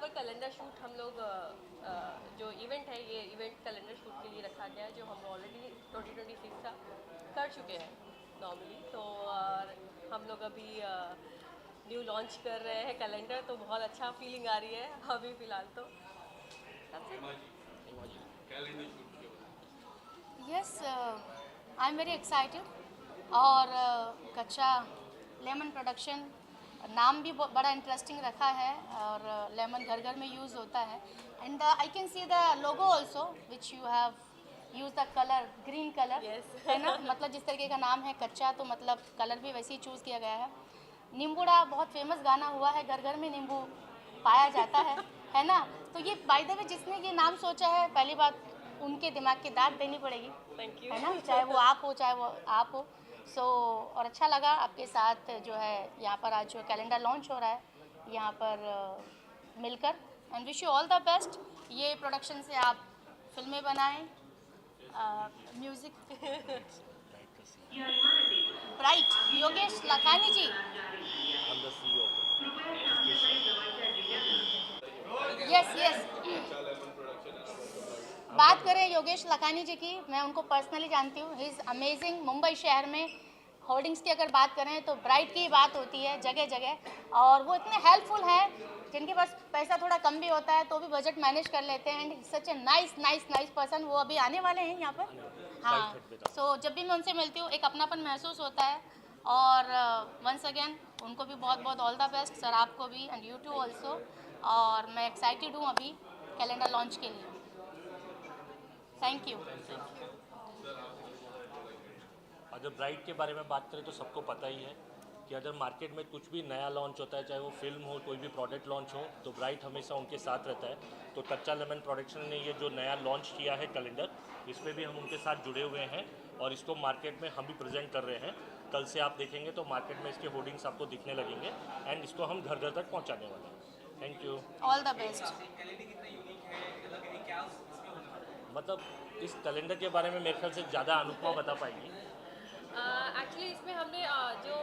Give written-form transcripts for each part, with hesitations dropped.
पर calendar shoot हम लोग जो इवेंट है ये इवेंट कैलेंडर शूट के लिए रखा गया है, जो हम ऑलरेडी 2026 का कर चुके हैं नॉर्मली। तो हम लोग अभी न्यू लॉन्च कर रहे हैं कैलेंडर, तो बहुत अच्छा फीलिंग आ रही है अभी फ़िलहाल तो। Yes, I'm very excited. और कच्चा लेमन प्रोडक्शन नाम भी बड़ा इंटरेस्टिंग रखा है, और लेमन घर घर में यूज़ होता है। And I can see the logo also which you have use the colour green colour, Yes. है ना। मतलब जिस तरीके का नाम है कच्चा, तो मतलब कलर भी वैसे ही चूज़ किया गया है। नींबूड़ा बहुत फेमस गाना हुआ है, घर घर में नींबू पाया जाता है ना। तो ये बाय द वे जिसने ये नाम सोचा है, पहली बात उनके दिमाग की दाद देनी पड़ेगी, थैंक यू। है ना, चाहे वो आप हो चाहे वो आप हो। सो और अच्छा लगा आपके साथ जो है यहाँ पर आज जो कैलेंडर लॉन्च हो रहा है यहाँ पर मिलकर। And wish you all the best. ये प्रोडक्शन से आप फिल्में बनाएं, music. Bright Yogesh Lakhani ji. I'm the CEO of yes yes. बात करें योगेश लखानी जी की, मैं उनको पर्सनली जानती हूँ। He is amazing. मुंबई शहर में होर्डिंग्स की अगर बात करें तो ब्राइट की बात होती है जगह जगह, और वो इतने हेल्पफुल हैं जिनके पास पैसा थोड़ा कम भी होता है तो भी बजट मैनेज कर लेते हैं। And such a nice nice nice person. वो अभी आने वाले हैं यहाँ पर। हाँ, सो जब भी मैं उनसे मिलती हूँ एक अपनापन महसूस होता है। और वंस अगेन उनको भी बहुत बहुत ऑल द बेस्ट सर, आपको भी, एंड यू टू ऑल्सो। और मैं एक्साइटेड हूँ अभी कैलेंडर लॉन्च के लिए। Thank you. अगर ब्राइट के बारे में बात करें तो सबको पता ही है कि अगर मार्केट में कुछ भी नया लॉन्च होता है, चाहे वो फिल्म हो, कोई भी प्रोडक्ट लॉन्च हो, तो ब्राइट हमेशा उनके साथ रहता है। तो कच्चा लेमन प्रोडक्शन ने ये जो नया लॉन्च किया है कैलेंडर, इसमें भी हम उनके साथ जुड़े हुए हैं और इसको मार्केट में हम भी प्रेजेंट कर रहे हैं। कल से आप देखेंगे तो मार्केट में इसके होर्डिंग्स आपको दिखने लगेंगे एंड इसको हम घर घर तक पहुँचाने वाले हैं। Thank you. All the best. मतलब इस कैलेंडर के बारे में मेरे ख्याल से ज़्यादा अनुपमा बता पाएगी। एक्चुअली इसमें हमने जो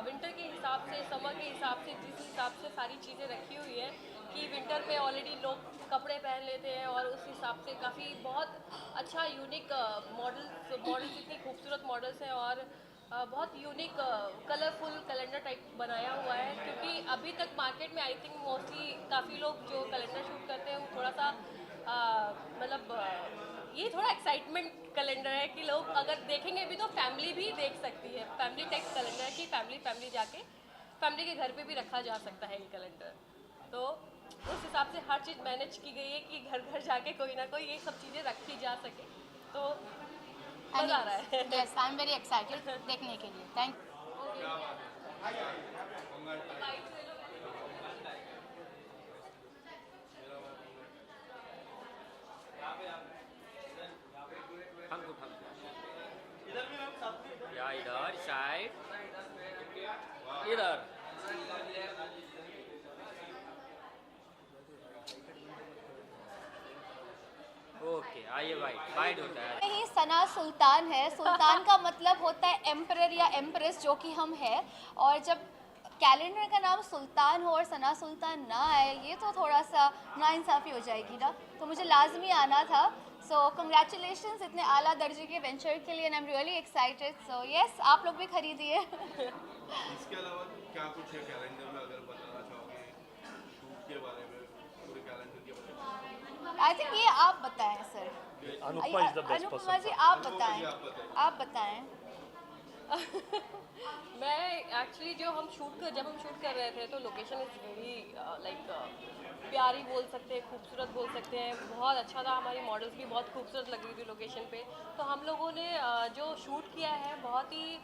विंटर के हिसाब से, समर के हिसाब से, जिस हिसाब से सारी चीज़ें रखी हुई है कि विंटर में ऑलरेडी लोग कपड़े पहन लेते हैं, और उस हिसाब से काफ़ी बहुत अच्छा यूनिक मॉडल्स इतनी खूबसूरत मॉडल्स हैं, और बहुत यूनिक कलरफुल कैलेंडर टाइप बनाया हुआ है। क्योंकि अभी तक मार्केट में आई थिंक मोस्टली काफ़ी लोग जो कैलेंडर शूट करते हैं वो थोड़ा सा ये थोड़ा एक्साइटमेंट कैलेंडर है कि लोग अगर देखेंगे भी तो फैमिली भी देख सकती है। फैमिली टाइप कैलेंडर है कि फैमिली जाके फैमिली के घर पे भी रखा जा सकता है ये कैलेंडर। तो उस हिसाब से हर चीज़ मैनेज की गई है कि घर घर जाके कोई ना कोई ये सब चीज़ें रखी जा सके। तो मज़ा आ रहा है। Yes, I am very excited देखने के लिए। थैंक या इधर साइड, इधर। ओके आइए, वाइट वाइट होता है। ही सना सुल्तान है। सुल्तान का मतलब होता है एम्परर या एम्प्रेस, जो कि हम हैं। और जब कैलेंडर का नाम सुल्तान हो और सना सुल्तान ना आए, ये तो थोड़ा सा नाइंसाफ़ी हो जाएगी ना। तो मुझे लाजमी आना था। सो कंग्रेचुलेशंस इतने आला दर्जे के वेंचर के लिए, and I am really excited. So yes, आप लोग भी खरीदिए। इसके अलावा क्या कुछ है कैलेंडर में, अगर बताना चाहोगे शूट के बारे में, पूरे कैलेंडर के बारे में? आई थिंक ये आप बताएं sir. Anupama is the best Anupama ji person. आप बताएं, आप बताएं। मैं एक्चुअली जब हम शूट कर रहे थे तो लोकेशन इज़ वेरी लाइक प्यारी बोल सकते हैं, खूबसूरत बोल सकते हैं, बहुत अच्छा था। हमारी मॉडल्स भी बहुत खूबसूरत लग रही थी लोकेशन पे। तो हम लोगों ने जो शूट किया है बहुत ही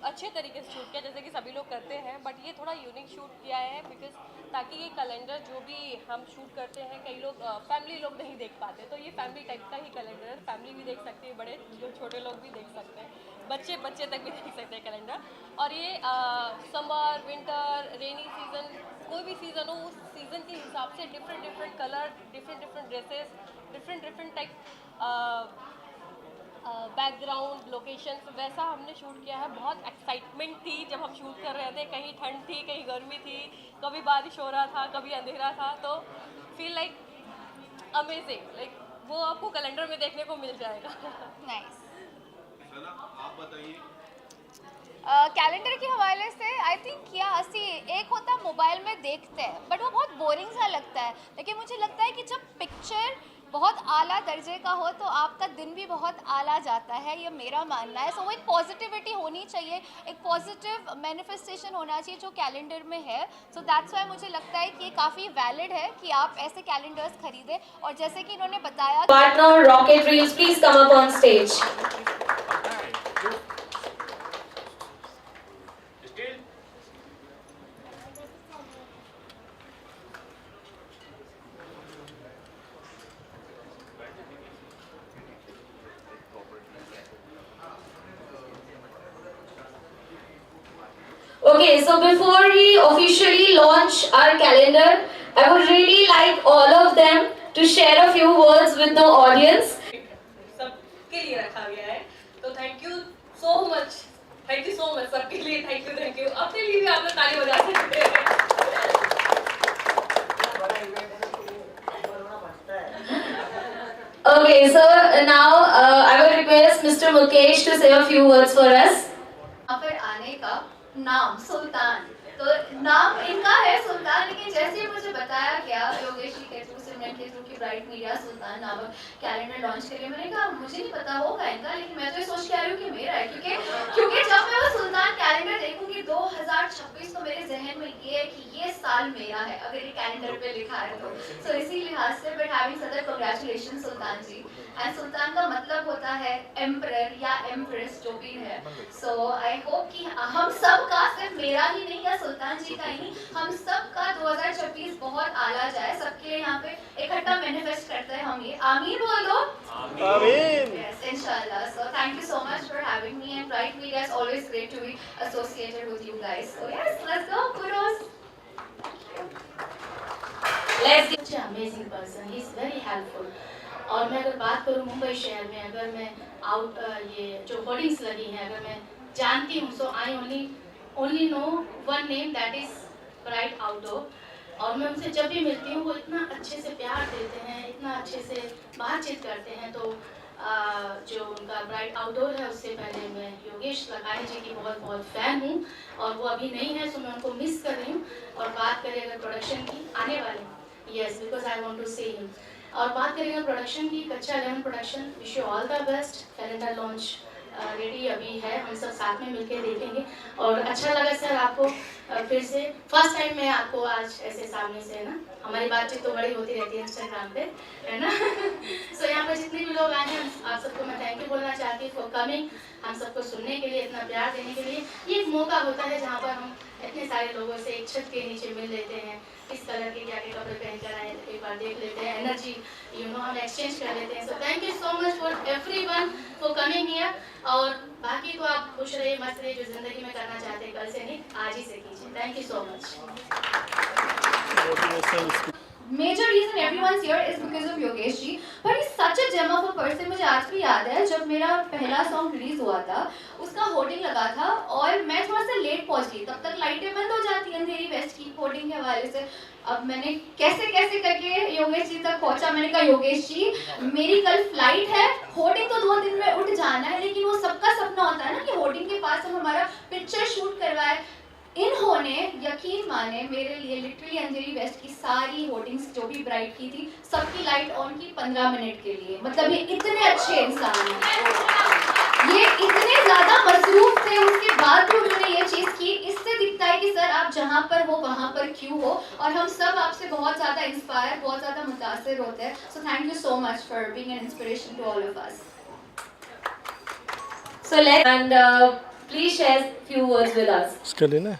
अच्छे तरीके से शूट किया, जैसे कि सभी लोग करते हैं, बट ये थोड़ा यूनिक शूट किया है बिकॉज ताकि ये कैलेंडर जो भी हम शूट करते हैं, कई लोग फैमिली लोग नहीं देख पाते, तो ये फैमिली टाइप का ही कैलेंडर है। फैमिली भी देख सकती है, बड़े जो छोटे लोग भी देख सकते हैं, बच्चे तक भी देख सकते हैं कैलेंडर। और ये समर, विंटर, रेनी सीज़न, कोई भी सीज़न हो, उस सीज़न के हिसाब से different colour, different dresses, different type background location वैसा हमने शूट किया है। बहुत एक्साइटमेंट थी जब हम शूट कर रहे थे, कहीं ठंड थी, कहीं गर्मी थी, कभी बारिश हो रहा था, कभी अंधेरा था, तो फील लाइक अमेजिंग, लाइक वो आपको कैलेंडर में देखने को मिल जाएगा। नाइस। सना आप बताइए। कैलेंडर के हवाले से आई थिंक क्या असी एक होता मोबाइल में देखते हैं बट वो बहुत बोरिंग सा लगता है, लेकिन मुझे लगता है कि जब पिक्चर बहुत आला दर्जे का हो तो आपका दिन भी बहुत आला जाता है, ये मेरा मानना है। सो वो एक पॉजिटिविटी होनी चाहिए, एक पॉजिटिव मैनिफेस्टेशन होना चाहिए जो कैलेंडर में है। सो दैट्स वाई मुझे लगता है कि ये काफ़ी वैलिड है कि आप ऐसे कैलेंडर्स खरीदें। और जैसे कि इन्होंने बताया, Partner Rocket Reels, please come up on stage. Okay, so before we officially launch our calendar, I would really like all of them to share a few words with the audience. सबके लिए रखा गया है, तो thank you so much सबके लिए, thank you. अपने लिए भी आप लोग ताली बजा सकते हैं। Okay, so now I will request Mr. Mukesh to say a few words for us. यहाँ पर आने का नाम सुल्तान, तो नाम इनका है सुल्तान, लेकिन जैसे मुझे बताया गया योगेश जी के थ्रू, सिमरन के थ्रू कि ब्राइट मीडिया सुल्तान नामक कैलेंडर लॉन्च करिए, मैंने कहा मुझे नहीं पता होगा इनका, लेकिन मैं तो ये सोच के आ रही हूँ कि मेरा है, क्योंकि जब मैं वो सुल्तान कैलेंडर देखूंगी 2026 तो मेरे जहन में ये है कि ये साल मेरा है अगर ये कैलेंडर पे लिखा है तो। सो इसी लिहाज से बट हैविंग सदर congratulation Sultan ji. And sultan का मतलब होता है एम्परर या एम्प्रेस जो भी है। सो आई होप कि हम सब का, सिर्फ मेरा ही नहीं या सुल्तान जी का ही नहीं, हम सब का 2026 बहुत आला जाए, सबके लिए यहाँ पे इकट्ठा मैनिफेस्ट करते हैं हम ये। आमीन बोल दो। आमीन। Yes, inshallah. So thank you so much for having me, and Bright Media is always great to be associated with you guys. So yes, let's go, kudos. Let's such an amazing person. He is very helpful. और मैं अगर बात करूँ मुंबई शहर में, अगर मैं ये जो होर्डिंग्स लगी हैं अगर मैं जानती हूँ, so I only know one name, that is bright outdoor. और मैं उनसे जब भी मिलती हूँ वो इतना अच्छे से प्यार देते हैं, इतना अच्छे से बातचीत करते हैं। तो जो उनका ब्राइट आउटडोर है उससे पहले मैं योगेश लखानी जी की बहुत बहुत फ़ैन हूँ, और वो अभी नहीं है सो मैं उनको मिस कर रही हूँ। और बात करें अगर प्रोडक्शन की, आने वाले, yes, because I want to see him. और बात करेंगे प्रोडक्शन की, कच्चा 11 production, wish you all the best. Calendar launch ready अभी है, हम सब साथ में मिलकर देखेंगे। और अच्छा लगा सर आपको फिर से फर्स्ट टाइम मैं आपको आज ऐसे सामने से, है ना, हमारी बातचीत तो बड़ी होती रहती है इंस्टाग्राम पे, है ना। सो यहाँ पर जितने भी लोग आए हैं आप सबको मैं थैंक यू बोलना चाहती हूँ फॉर कमिंग, हम सबको सुनने के लिए, इतना प्यार देने के लिए। ये एक मौका होता है जहाँ पर हम इतने सारे लोगों से एक छत के नीचे मिल लेते हैं, इस कलर के क्या क्या कपड़े पहन कर आए एक बार देख लेते हैं, एनर्जी हम एक्सचेंज कर लेते हैं। So thank you so much for everyone for coming here. और बाकी तो आप खुश रहिए, मस्त रहिए, जो जिंदगी में करना चाहते हैं कल से नहीं आज ही से कीजिए। Thank you so much. Major reason everyone's here is because of Yogesh ji, but he's such a gem of a person। मुझे आज भी याद है जब मेरा पहला सॉन्ग रिलीज हुआ था, उसका होर्डिंग लगा था और मैं थोड़ा सा लेट पहुंची, तब तक लाइटें बंद हो जाती हैं अंधेरी वेस्ट की होर्डिंग के हवाले से। अब मैंने कैसे कैसे करके योगेश जी तक पहुंचा। मैंने कहा योगेश जी मेरी कल फ्लाइट है, होर्डिंग तो 2 दिन में उठ जाना है, लेकिन वो सबका सपना होता है ना कि होर्डिंग के पास हम हमारा पिक्चर शूट करवाए। इन्होंने यकीन माने मेरे लिए लिटरली अंधेरी वेस्ट की सारी होर्डिंग्स जो भी ब्राइट की थी सबकी लाइट ऑन की 15 मिनट के लिए। मतलब ये इतने अच्छे इंसान हैं, ये इतने ज़्यादा मसरूफ थे, उसके बाद भी उन्होंने ये चीज़ की। इससे दिखता है कि सर आप जहाँ पर हो वहाँ पर क्यों हो, और हम सब आपसे बहुत ज़्यादा इंस्पायर, बहुत ज़्यादा मुतासिर होते हैं। So thank you so much for being an inspiration to all of us. So let's please share few words with us. इसके लिए ना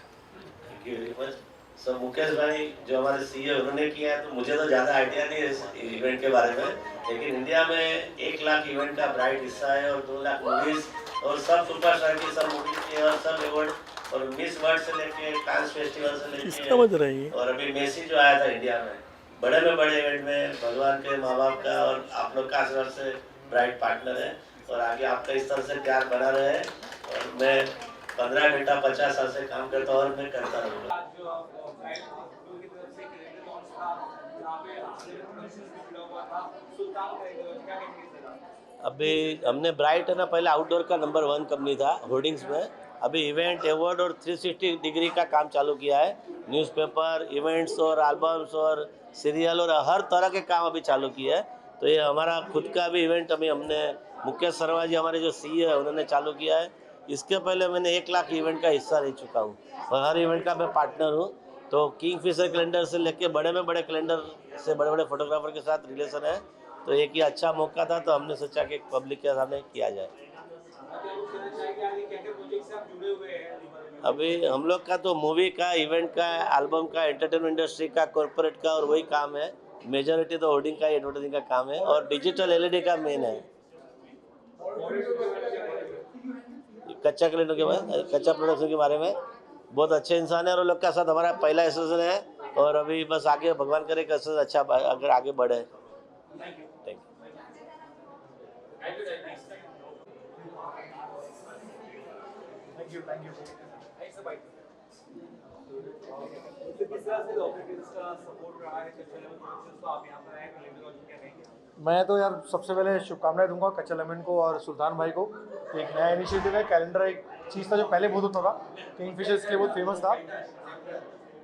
सो मुकेश भाई जो हमारे सीईओ उन्होंने किया है, तो मुझे तो ज़्यादा आइडिया नहीं है इस इवेंट के बारे में, लेकिन इंडिया में 1 लाख इवेंट का ब्राइट हिस्सा है और 2 लाख मूवीज और सब सुपरस्टार की सब मूवीज के और सब अवार्ड, और मिस वर्ल्ड से लेके कांस फेस्टिवल से समझ रही लेके, और अभी मेसी जो आया था इंडिया में, बड़े इवेंट में भगवान के माँ बाप का और आप लोग का आशीर्वाद से ब्राइट पार्टनर है। और आगे आपका इस तरह से प्यार बना रहे और मैं 15 घंटा 50 साल से काम करता हूँ और मैं करता रहूँगा। अभी हमने ब्राइट है ना, पहले आउटडोर का नंबर 1 कंपनी था होर्डिंग्स में। अभी इवेंट, अवार्ड और 360 डिग्री का काम चालू किया है। न्यूज़पेपर, इवेंट्स और एल्बम्स और सीरियल और हर तरह के काम अभी चालू किया है। तो ये हमारा खुद का भी इवेंट अभी हमने मुकेश शर्मा जी हमारे जो CEO है उन्होंने चालू किया है। इसके पहले मैंने 1 लाख इवेंट का हिस्सा रह चुका हूँ और हर इवेंट का मैं पार्टनर हूँ। तो किंगफिशर कैलेंडर से लेके बड़े में बड़े कैलेंडर से बड़े बड़े फोटोग्राफर के साथ रिलेशन है। तो एक ये अच्छा मौका था तो हमने सोचा कि पब्लिक के सामने किया जाए। अभी हम लोग का तो मूवी का, इवेंट का, एल्बम का, एंटरटेनमेंट इंडस्ट्री का, कॉर्पोरेट का और वही काम है। मेजॉरिटी तो होर्डिंग का, एडवर्टाइजिंग का काम है और डिजिटल LED का मेन है। कच्चा कैलेंडर के बारे, कच्चा प्रोडक्शन के बारे में बहुत अच्छे इंसान है और उन लोग का साथ हमारा पहला एसोसिएशन है और अभी बस आगे भगवान करे कि अच्छा अगर आगे बढ़े। Thank you. मैं तो यार सबसे पहले शुभकामनाएं दूंगा कच्चा लेमन को और सुल्तान भाई को। एक नया इनिशिएटिव है। कैलेंडर एक चीज़ था जो पहले बहुत होता था, किंगफिशर इसके लिए बहुत फेमस था।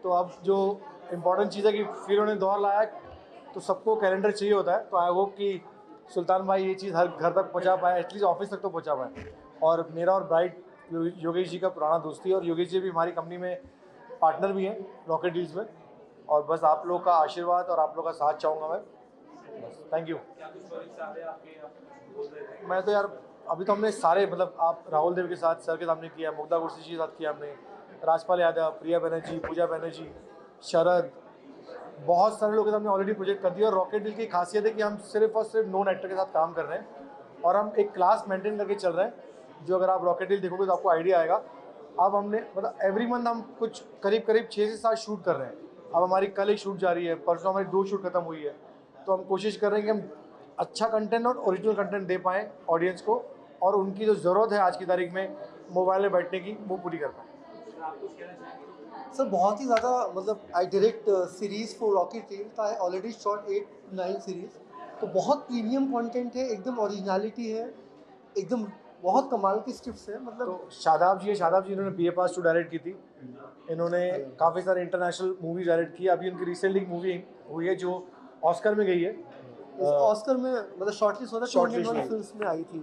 तो अब जो इम्पोर्टेंट चीज़ है कि फिर उन्होंने दौर लाया तो सबको कैलेंडर चाहिए होता है। तो आई होप कि सुल्तान भाई ये चीज़ हर घर तक पहुंचा पाए, एटलीस्ट ऑफिस तक तो पहुंचा पाए। और मेरा और ब्राइट योगेश जी का पुराना दोस्ती है और योगेश जी भी हमारी कंपनी में पार्टनर भी हैं रॉकेट डील्स में। और बस आप लोग का आशीर्वाद और आप लोग का साथ चाहूँगा मैं। बस थैंक यू। मैं तो यार अभी तो हमने सारे मतलब आप राहुल देव के साथ सर के सामने किया, मुग्धा गुरसी जी के साथ किया हमने, राजपाल यादव, प्रिया बनर्जी, पूजा बनर्जी, शरद, बहुत सारे लोगों के सामने ऑलरेडी प्रोजेक्ट कर दिया। और रॉकेट डील की खासियत है कि हम सिर्फ और सिर्फ नॉन एक्टर के साथ काम कर रहे हैं और हम एक क्लास मेंटेन करके चल रहे हैं। जो अगर आप रॉकेट डील देखोगे तो आपको आइडिया आएगा। अब हमने मतलब एवरी मंथ हम कुछ करीब 6 से 7 शूट कर रहे हैं। अब हमारी कल एक शूट जारी है, परसों हमारी 2 शूट खत्म हुई है। तो हम कोशिश कर रहे हैं कि हम अच्छा कंटेंट और ओरिजिनल कंटेंट दे पाएँ ऑडियंस को और उनकी जो ज़रूरत है आज की तारीख में मोबाइल में बैठने की, वो पूरी कर पाएँ। सर बहुत ही ज़्यादा मतलब I direct series for rocket deal. I already shot 8-9 series. तो बहुत प्रीमियम कंटेंट है, एकदम ओरिजिनलिटी है, एकदम बहुत कमाल की स्क्रिप्ट्स है। मतलब तो शादाब जी इन्होंने BA पास टू डायरेक्ट की थी। इन्होंने काफ़ी सारे इंटरनेशनल मूवी डायरेक्ट की। अभी उनकी रिसेंटली मूवी हुई है जो ऑस्कर में गई है। ऑस्कर में मतलब शॉर्टलिस्ट होता है, 201 फिल्म्स में आई थी।